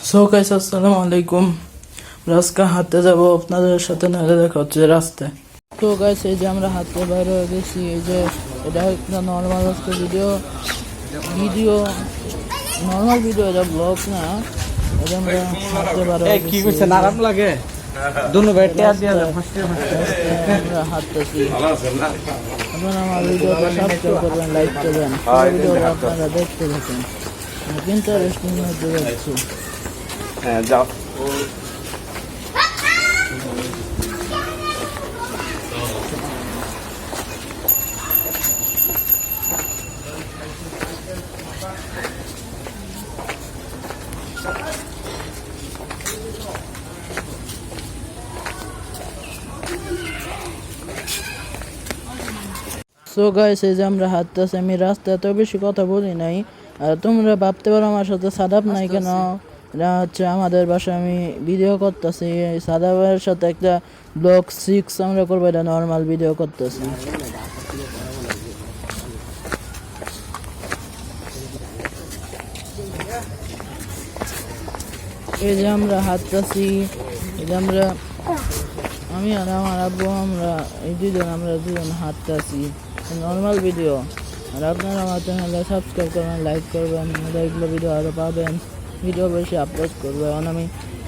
So guys আসসালামু আলাইকুম। আজকে হাঁটতে যাবো আপনাদের সাথে, নাহলে দেখা হচ্ছে রাস্তায়। তো গাইস এই যে আমরা হাঁটতে বাইরে হয়ে গেছি। এই যে এটা একটা নর্মাল একটা ভিডিও ভিডিও নর্মাল ভিডিও, এটা ব্লগ না। এটা আমরা হাঁটতে বাইরে হয়ে কি গেছি। করছেন? আরাম লাগে দুনো বেটে দিয়া যাও আমরা হাঁটতেছি। আপনারা আমার ভিডিওটা সাবস্ক্রাইব করবেন, লাইক করবেন, ভিডিওটা আপনারা দেখতে থাকেন। ইন্টারেস্টিং হতে যাচ্ছে। হ্যাঁ যাও। সো গাইস এই যে আমরা হাঁটতেছি, আমি রাস্তায় তো বেশি কথা বলি নাই। আর তোমরা ভাবতে পারো আমার সাথে সাদাব নাই কেন। এটা হচ্ছে আমাদের বাসায় আমি ভিডিও করতেছি। সাদাবের সাথে একটা ব্লগ 6 আমরা করবো, এটা নর্মাল ভিডিও করতেছি। এই যে আমরা হাঁটতেছি, এই যে আমি আর আমার আব্বু, আমরা এই দুজন হাঁটতেছি, নর্মাল ভিডিও। আর আপনারা আমার চ্যানেলে সাবস্ক্রাইব করবেন, লাইক করবেন, এগুলো ভিডিও আরও পাবেন। ভিডিও বেশি আপলোড করবো, এখন আমি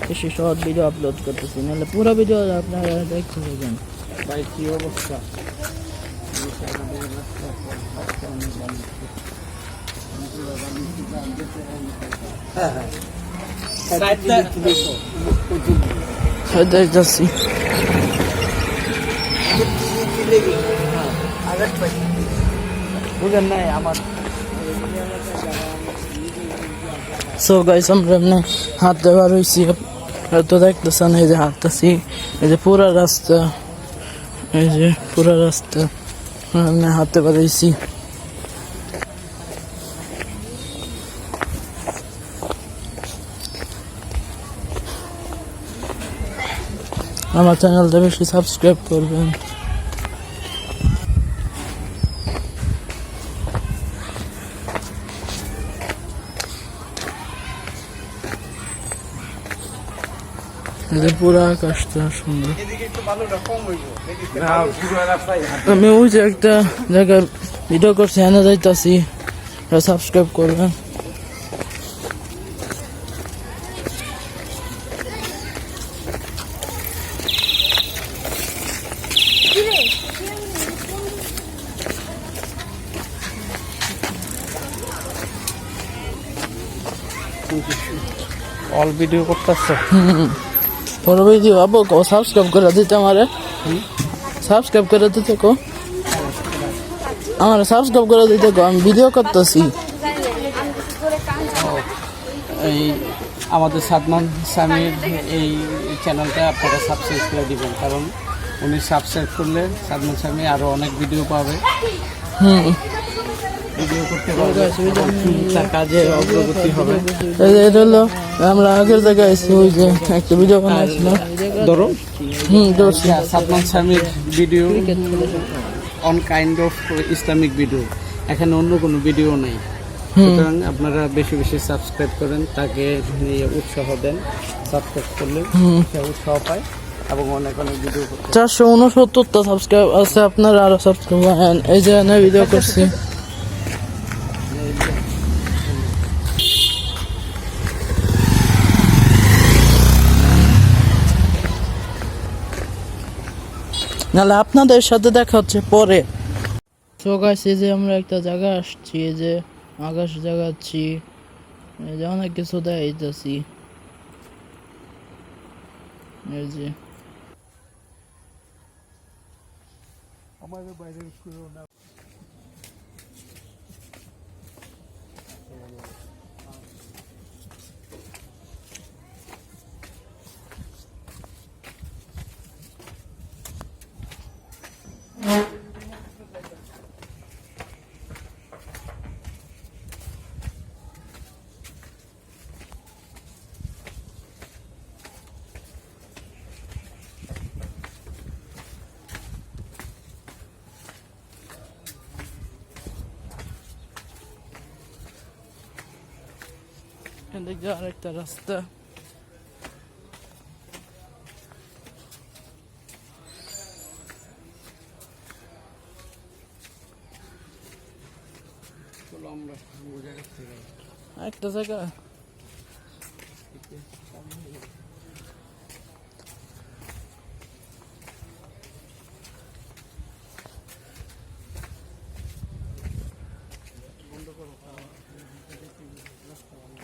বেশি শর্ট ভিডিও আপলোড করতেছি, নাহলে পুরো ভিডিও আপনারা দেখতে পাবেন। ভাই কি অবস্থা? যাচ্ছি। বুঝেন নাই আমার সো গাইস আমরা এমনি হাঁটতে বার হয়েছি, তো দেখতেছেন। এই যে হাঁটতেছি, এই যে পুরা রাস্তা, এই যে পুরা রাস্তা এমনি হাঁটতে বার হয়েছি। আমার চ্যানেলটা বেশি সাবস্ক্রাইব করবেন। পুরো আকাশটা সুন্দর। আমি ওই যে একটা জায়গার ভিডিও করছি, এনে যাইতাছি, সাবস্ক্রাইব করবেন। অল ভিডিও করতেছ? বড় ভিডিও আবো কো সাবস্ক্রাইব করে দিতে, আমারে সাবস্ক্রাইব করে দিতে কো, আমার সাবস্ক্রাইব করে দিতে কো, আমি ভিডিও করতেছি। এই আমাদের সাদমান স্বামীর এই চ্যানেলটা আপনারা সাবস্ক্রাইব করে দিবেন, কারণ উনি সাবস্ক্রাইব করলে সাদমান স্বামী আরও অনেক ভিডিও পাবে, ভিডিও করতে পারবে, তার কাজে অগ্রগতি হবে। এটা হলো আমরা আগের জায়গায় আছি, ওই যে একটা ভিডিও বানাইছিলাম, ধরো ধরছি। সাদমান স্বামীর video on kind of Islamic video, এখানে অন্য কোনো ভিডিও নেই। সুতরাং আপনারা বেশি বেশি সাবস্ক্রাইব করেন, তাকে নিয়ে উৎসাহ দেন। সাবস্ক্রাইব করলে সে উৎসাহ পায় এবং অনেক অনেক ভিডিও করতে। 469টা সাবস্ক্রাইব আছে, আপনারা আরো সাবস্ক্রাইব করেন। এই যে আমি ভিডিও করছি। নাহলে আপনাদের সাথে দেখা হচ্ছে পরে। সো গাইস এই যে আমরা একটা জায়গা আসছি, এই যে আকাশ জাগাচ্ছি, এই যে অনেক কিছু দেখাইতেছি। এই যে এদিকে আরেকটা রাস্তা। আমরা জায়গা থেকে একটা জায়গা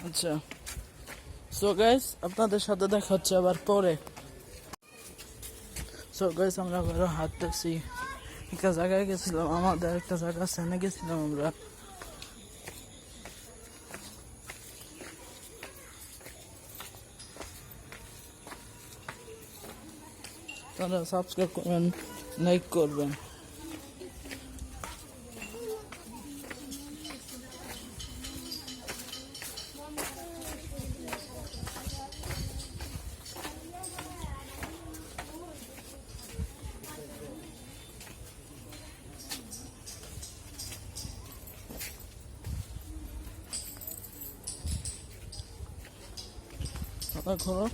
আচ্ছা সো গাইস আপনাদের সাথে দেখা হচ্ছে আবার পরে সো গাইস আমরা আবারও হাঁটতেছি একটা জায়গায় গেছিলাম আমাদের একটা জায়গা সেনে গেছিলাম আমরা আপনারা সাবস্ক্রাইব করবেন লাইক করবেন খোলো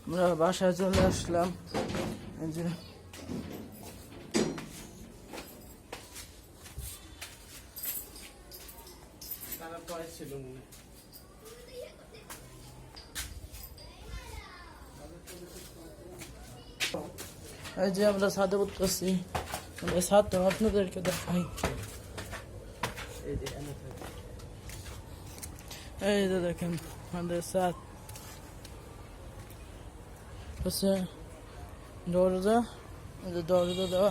আমরা বাসায় চলে আসলাম এই যে তারা পরে ছিল মনে হয়। এই যে আমরা ছাদে উঠতেছি আমরা ছাদ তো আপনাদেরকে দেখাই এই যে এনে থাকে। এই যে দেখেন আমাদের ছাদ হচ্ছে দরজা এই যে দরজা দেওয়া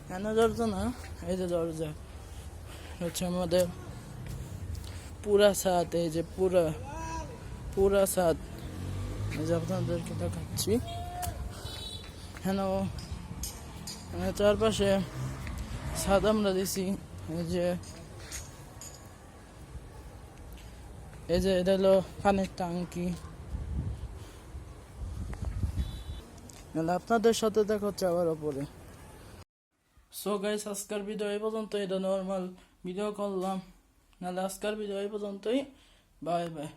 কেন দরজা না এই যে দরজা হচ্ছে আমাদের পুরা ছাদ এই যে পুরা ছাদ এই যে আপনাদেরকে দেখাচ্ছি হ্যাঁ চারপাশে ছাদ আমরা দিছি এই যে এটা হলো পানির টাঙ্কি আপনাদের সাথে দেখা হচ্ছে আবার ওপরে সো গাইস আজকের ভিডিও এই পর্যন্ত এটা নর্মাল ভিডিও করলাম নাহলে আজকের ভিডিও এই পর্যন্তই বাই বাই